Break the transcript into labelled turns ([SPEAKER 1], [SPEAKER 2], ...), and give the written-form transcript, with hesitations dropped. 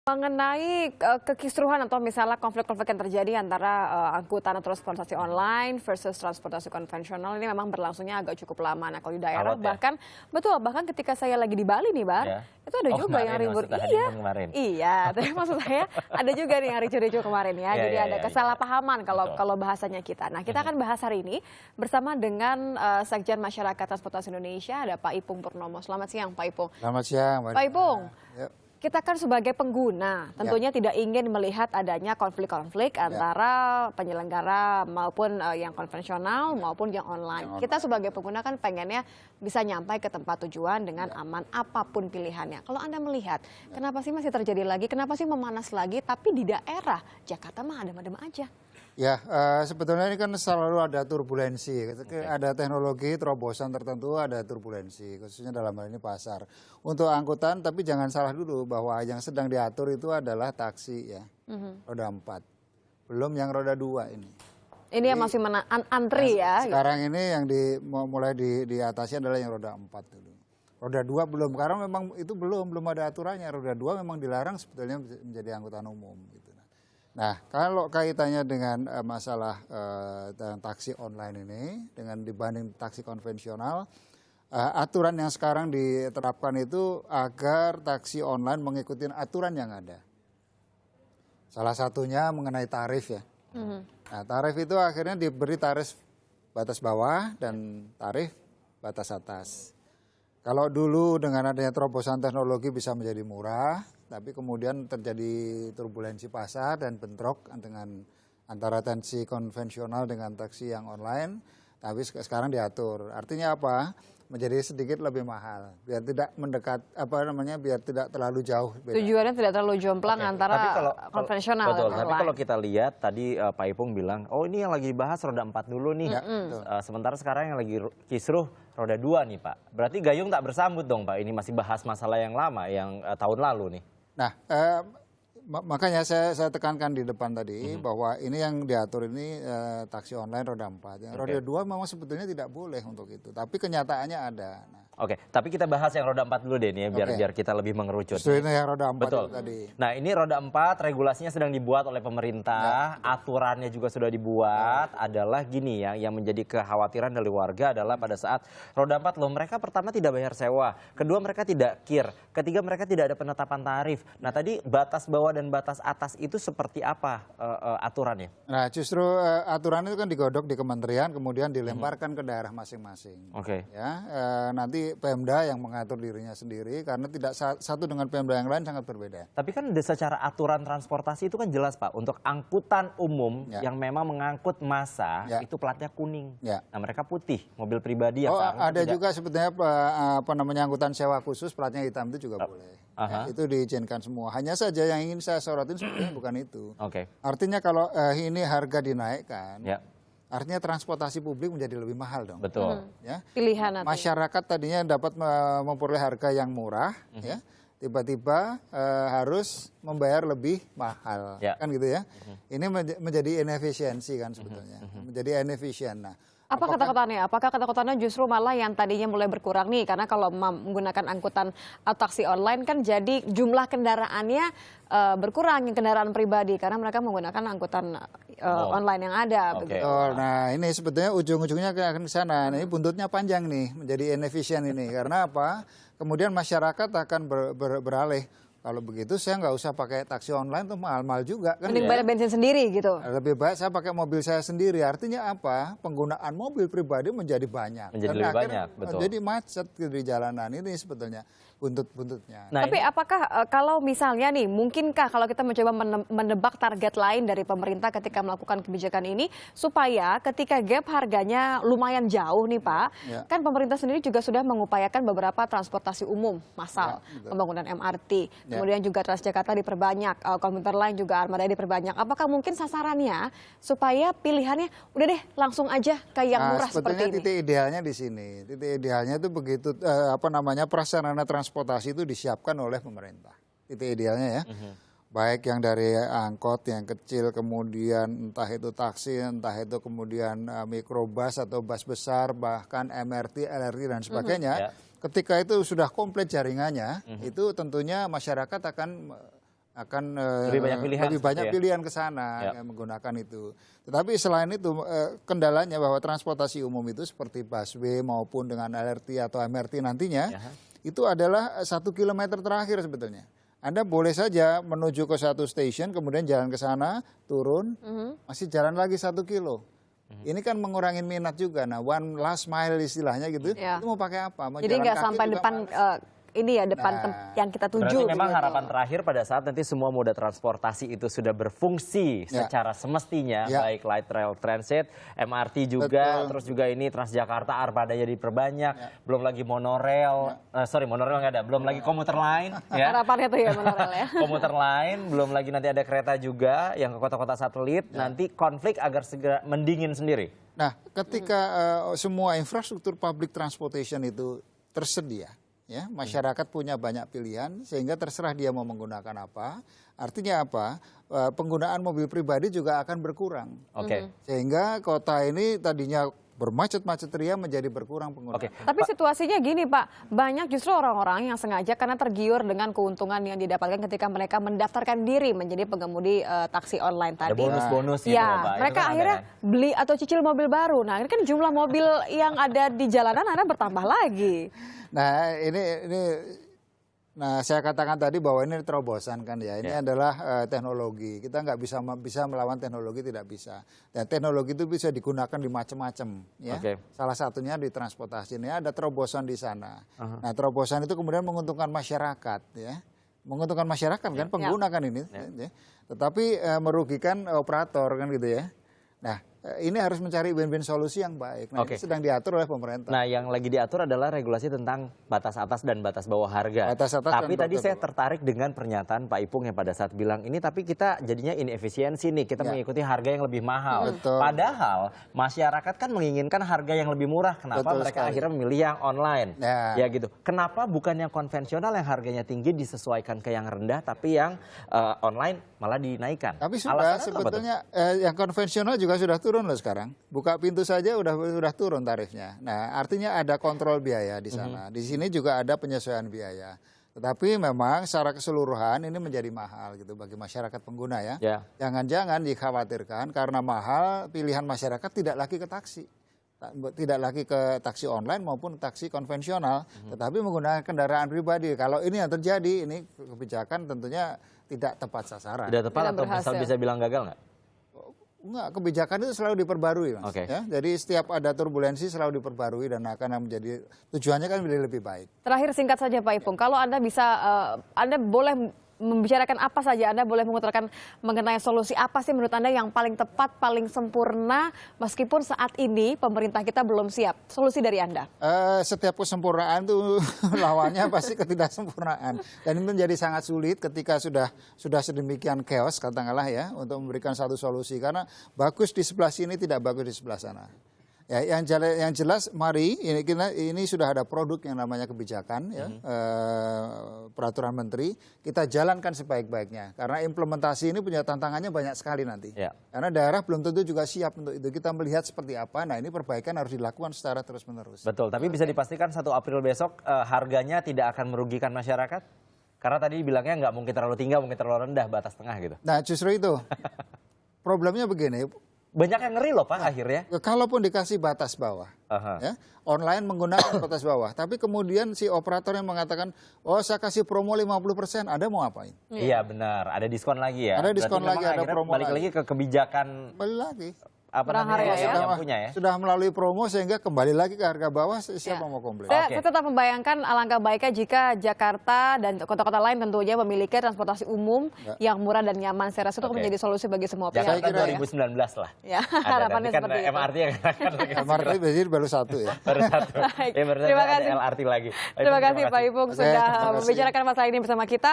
[SPEAKER 1] Mengenai kekisruhan atau misalnya konflik-konflik yang terjadi antara angkutan atau transportasi online versus transportasi konvensional ini memang berlangsungnya agak cukup lama. Nah, kalau di daerah bahkan betul, bahkan ketika saya lagi di Bali nih, Bar, itu ada juga yang ribut. Iya, tapi maksud saya ada juga nih yang ricu-ricu kemarin ya. Jadi ada kesalahpahaman kalau bahasanya kita. Nah, kita akan bahas hari ini bersama dengan Sekjen Masyarakat Transportasi Indonesia, ada Pak Ipung Purnomo. Selamat siang, Pak Ipung.
[SPEAKER 2] Selamat siang,
[SPEAKER 1] Pak Ipung. Kita kan sebagai pengguna tentunya tidak ingin melihat adanya konflik-konflik antara penyelenggara maupun yang konvensional maupun yang online. Kita sebagai pengguna kan pengennya bisa nyampai ke tempat tujuan dengan aman apapun pilihannya. Kalau Anda melihat, kenapa sih masih terjadi lagi? Kenapa sih memanas lagi? Tapi di daerah Jakarta mah adem-adem aja.
[SPEAKER 2] Ya, sebetulnya ini kan selalu ada turbulensi. Ada teknologi terobosan tertentu, ada turbulensi, khususnya dalam hal ini pasar. Untuk angkutan, tapi jangan salah dulu bahwa yang sedang diatur itu adalah taksi ya, roda 4. Belum yang roda 2 ini.
[SPEAKER 1] Ini yang masih antri ya.
[SPEAKER 2] Sekarang ini yang mulai diatasi adalah yang roda 4 dulu. Roda 2 belum, karena memang itu belum ada aturannya. Roda 2 memang dilarang sebetulnya menjadi angkutan umum gitu. Nah, kalau kaitannya dengan masalah taksi online ini, dengan dibanding taksi konvensional, aturan yang sekarang diterapkan itu agar taksi online mengikuti aturan yang ada. Salah satunya mengenai tarif ya. Nah, tarif itu akhirnya diberi tarif batas bawah dan tarif batas atas. Kalau dulu dengan adanya terobosan teknologi bisa menjadi murah, tapi kemudian terjadi turbulensi pasar dan bentrok dengan antara taksi konvensional dengan taksi yang online, tapi sekarang diatur. Artinya apa? Menjadi sedikit lebih mahal, biar tidak mendekat biar tidak terlalu jauh. Beda.
[SPEAKER 1] Tujuannya tidak terlalu jomplang antara konvensional dan online.
[SPEAKER 3] Tapi kalau kita lihat tadi Pak Ipung bilang, oh ini yang lagi dibahas roda 4 dulu nih. Sementara sekarang yang lagi kisruh roda 2 nih Pak. Berarti gayung tak bersambut dong Pak, ini masih bahas masalah yang lama, yang tahun lalu nih.
[SPEAKER 2] Nah, makanya saya tekankan di depan tadi bahwa ini yang diatur ini taksi online roda 4. Yang roda 2 memang sebetulnya tidak boleh untuk itu, tapi kenyataannya ada. Nah.
[SPEAKER 3] Oke, tapi kita bahas yang roda 4 dulu deh nih ya, biar kita lebih mengerucut.
[SPEAKER 2] Justru ini yang roda 4
[SPEAKER 3] Betul.
[SPEAKER 2] Tadi.
[SPEAKER 3] Nah, ini roda 4 regulasinya sedang dibuat oleh pemerintah, aturannya juga sudah dibuat. Adalah gini ya, yang menjadi kekhawatiran dari warga adalah pada saat roda 4 loh, mereka pertama tidak bayar sewa, kedua mereka tidak kir, ketiga mereka tidak ada penetapan tarif. Nah, tadi batas bawah dan batas atas itu seperti apa aturannya?
[SPEAKER 2] Nah, justru aturan itu kan digodok di kementerian, kemudian dilemparkan ke daerah masing-masing.
[SPEAKER 3] Oke.
[SPEAKER 2] Ya, nanti Pemda yang mengatur dirinya sendiri, karena tidak satu dengan Pemda yang lain sangat berbeda.
[SPEAKER 3] Tapi kan secara aturan transportasi itu kan jelas Pak, untuk angkutan umum yang memang mengangkut massa itu platnya kuning. Nah, mereka putih, mobil pribadi yang
[SPEAKER 2] ada juga sebetulnya angkutan sewa khusus platnya hitam itu juga boleh. Ya, itu diizinkan semua. Hanya saja yang ingin saya sorotin sebenarnya bukan itu. Artinya kalau ini harga dinaikkan, artinya transportasi publik menjadi lebih mahal dong.
[SPEAKER 3] Betul.
[SPEAKER 2] Ya.
[SPEAKER 1] Pilihan
[SPEAKER 2] masyarakat tadinya dapat memperoleh harga yang murah, ya, tiba-tiba harus membayar lebih mahal, kan gitu ya. Ini menjadi inefisiensi kan sebetulnya, menjadi inefisien. Nah,
[SPEAKER 1] apa kata-katanya? Apakah kata-katanya justru malah yang tadinya mulai berkurang nih? Karena kalau menggunakan angkutan taksi online kan jadi jumlah kendaraannya berkurang, yang kendaraan pribadi. Karena mereka menggunakan angkutan online yang ada.
[SPEAKER 2] Nah, ini sebetulnya ujung-ujungnya ke sana. Nah, ini buntutnya panjang nih, menjadi inefisien ini. Karena apa? Kemudian masyarakat akan beralih. Kalau begitu saya nggak usah pakai taksi online tuh mahal-mahal juga kan.
[SPEAKER 1] Mending bayar bensin sendiri gitu.
[SPEAKER 2] Lebih baik saya pakai mobil saya sendiri. Artinya apa? Penggunaan mobil pribadi menjadi banyak.
[SPEAKER 3] Menjadi lebih banyak, betul.
[SPEAKER 2] Jadi macet di jalanan ini sebetulnya buntut-buntutnya.
[SPEAKER 1] Nah, tapi apakah kalau misalnya nih, mungkinkah kalau kita mencoba menebak target lain dari pemerintah ketika melakukan kebijakan ini, supaya ketika gap harganya lumayan jauh nih Pak, kan pemerintah sendiri juga sudah mengupayakan beberapa transportasi umum massal, pembangunan MRT, kemudian juga Transjakarta diperbanyak, komuter lain juga armada diperbanyak. Apakah mungkin sasarannya supaya pilihannya udah deh langsung aja ke yang murah seperti ini?
[SPEAKER 2] Titik idealnya di sini. Titik idealnya itu begitu prasarana transportasi itu disiapkan oleh pemerintah. Titik idealnya ya. Baik yang dari angkot yang kecil, kemudian entah itu taksi, entah itu kemudian mikrobus atau bus besar, bahkan MRT, LRT dan sebagainya. Ketika itu sudah komplit jaringannya, itu tentunya masyarakat akan
[SPEAKER 3] lebih banyak pilihan
[SPEAKER 2] ke sana menggunakan itu. Tetapi selain itu kendalanya bahwa transportasi umum itu seperti busway maupun dengan LRT atau MRT nantinya itu adalah 1 kilometer terakhir sebetulnya. Anda boleh saja menuju ke satu stasiun, kemudian jalan ke sana, turun, masih jalan lagi 1 kilo. Ini kan mengurangi minat juga. Nah, one last mile istilahnya gitu. Itu mau pakai apa? Mau
[SPEAKER 1] jadi nggak sampai depan depan yang kita tuju.
[SPEAKER 3] Berarti memang harapan terakhir pada saat nanti semua moda transportasi itu sudah berfungsi secara semestinya, baik light rail transit, MRT juga, terus juga ini Transjakarta armadanya diperbanyak, belum lagi monorail, monorail nggak ada, belum lagi komuter lain.
[SPEAKER 1] Harapannya tuh ya monorail ya.
[SPEAKER 3] Komuter lain, belum lagi nanti ada kereta juga yang ke kota-kota satelit, nanti konflik agar segera mendingin sendiri.
[SPEAKER 2] Nah, ketika semua infrastruktur public transportation itu tersedia, ya, masyarakat punya banyak pilihan sehingga terserah dia mau menggunakan apa. Artinya apa? Penggunaan mobil pribadi juga akan berkurang. Sehingga kota ini tadinya bermacet-macet ria menjadi berkurang pengguna.
[SPEAKER 1] Tapi situasinya gini Pak, banyak justru orang-orang yang sengaja karena tergiur dengan keuntungan yang didapatkan ketika mereka mendaftarkan diri menjadi pengemudi taksi online tadi.
[SPEAKER 3] Ada bonus-bonus gitu Pak.
[SPEAKER 1] Mereka akhirnya beli atau cicil mobil baru. Nah ini kan jumlah mobil yang ada di jalanan akhirnya bertambah lagi.
[SPEAKER 2] Nah saya katakan tadi bahwa ini terobosan kan ya. Ini adalah teknologi. Kita nggak bisa melawan teknologi, tidak bisa. Dan teknologi itu bisa digunakan di macam-macam. Ya. Salah satunya di transportasi. Ini ada terobosan di sana. Nah terobosan itu kemudian menguntungkan masyarakat. Ya. Menguntungkan masyarakat kan, pengguna kan ini. Ya. Tetapi merugikan operator kan gitu ya. Nah ini harus mencari win-win solusi yang baik. Nah, ini sedang diatur oleh pemerintah.
[SPEAKER 3] Nah, yang lagi diatur adalah regulasi tentang batas atas dan batas bawah harga. Tapi tadi saya tertarik dengan pernyataan Pak Ipung yang pada saat bilang ini, tapi kita jadinya inefisiensi nih, kita mengikuti harga yang lebih mahal. Padahal masyarakat kan menginginkan harga yang lebih murah. Kenapa mereka akhirnya memilih yang online? Ya gitu. Kenapa bukan yang konvensional yang harganya tinggi disesuaikan ke yang rendah, tapi yang online malah dinaikkan?
[SPEAKER 2] Tapi sudah sebetulnya yang konvensional juga sudah turun loh sekarang. Buka pintu saja udah turun tarifnya. Nah, artinya ada kontrol biaya di sana. Di sini juga ada penyesuaian biaya. Tetapi memang secara keseluruhan ini menjadi mahal gitu bagi masyarakat pengguna ya. Jangan-jangan dikhawatirkan karena mahal pilihan masyarakat tidak lagi ke taksi. Tidak lagi ke taksi online maupun taksi konvensional, tetapi menggunakan kendaraan pribadi. Kalau ini yang terjadi, ini kebijakan tentunya tidak tepat sasaran.
[SPEAKER 3] Tidak tepat atau bisa bilang gagal nggak?
[SPEAKER 2] Enggak, kebijakan itu selalu diperbarui, Mas. Ya, jadi setiap ada turbulensi selalu diperbarui dan akan menjadi tujuannya kan menjadi lebih baik.
[SPEAKER 1] Terakhir singkat saja Pak Ipung, kalau Anda bisa, Anda boleh membicarakan apa saja, Anda boleh mengutarakan mengenai solusi apa sih menurut Anda yang paling tepat, paling sempurna meskipun saat ini pemerintah kita belum siap. Solusi dari Anda?
[SPEAKER 2] Setiap kesempurnaan itu lawannya pasti ketidaksempurnaan. Dan ini menjadi sangat sulit ketika sudah sedemikian chaos katakanlah ya untuk memberikan satu solusi karena bagus di sebelah sini tidak bagus di sebelah sana. Ya, yang jelas mari ini sudah ada produk yang namanya kebijakan ya, peraturan menteri, kita jalankan sebaik-baiknya karena implementasi ini punya tantangannya banyak sekali nanti. Karena daerah belum tentu juga siap untuk itu. Kita melihat seperti apa. Nah, ini perbaikan harus dilakukan secara terus-menerus.
[SPEAKER 3] Betul, tapi bisa dipastikan 1 April besok harganya tidak akan merugikan masyarakat? Karena tadi bilangnya nggak mungkin terlalu tinggi, mungkin terlalu rendah, batas tengah gitu.
[SPEAKER 2] Nah, justru itu. Problemnya begini.
[SPEAKER 3] Banyak yang ngeri loh Pak akhirnya.
[SPEAKER 2] Kalaupun dikasih batas bawah, ya, online menggunakan batas bawah, tapi kemudian si operator yang mengatakan, oh saya kasih promo 50%, Anda mau ngapain?
[SPEAKER 3] Iya benar, ada diskon lagi ya.
[SPEAKER 2] Ada diskon lagi, ada promo
[SPEAKER 3] balik lagi ke kebijakan.
[SPEAKER 2] Balik lagi.
[SPEAKER 3] Apa namanya yang punya ya?
[SPEAKER 2] Sudah melalui promo sehingga kembali lagi ke harga bawah, siapa mau komplain?
[SPEAKER 1] Saya tetap membayangkan alangkah baiknya jika Jakarta dan kota-kota lain tentunya memiliki transportasi umum yang murah dan nyaman. Saya rasa itu menjadi solusi bagi semua pihak.
[SPEAKER 3] Jakarta 2019 lah.
[SPEAKER 1] Ya, harapannya
[SPEAKER 3] kan
[SPEAKER 1] seperti itu.
[SPEAKER 3] MRT yang
[SPEAKER 2] MRT baru satu ya.
[SPEAKER 3] Baru satu.
[SPEAKER 1] Terima kasih.
[SPEAKER 3] LRT lagi.
[SPEAKER 1] Terima kasih Pak Ipung sudah membicarakan masalah ini bersama kita.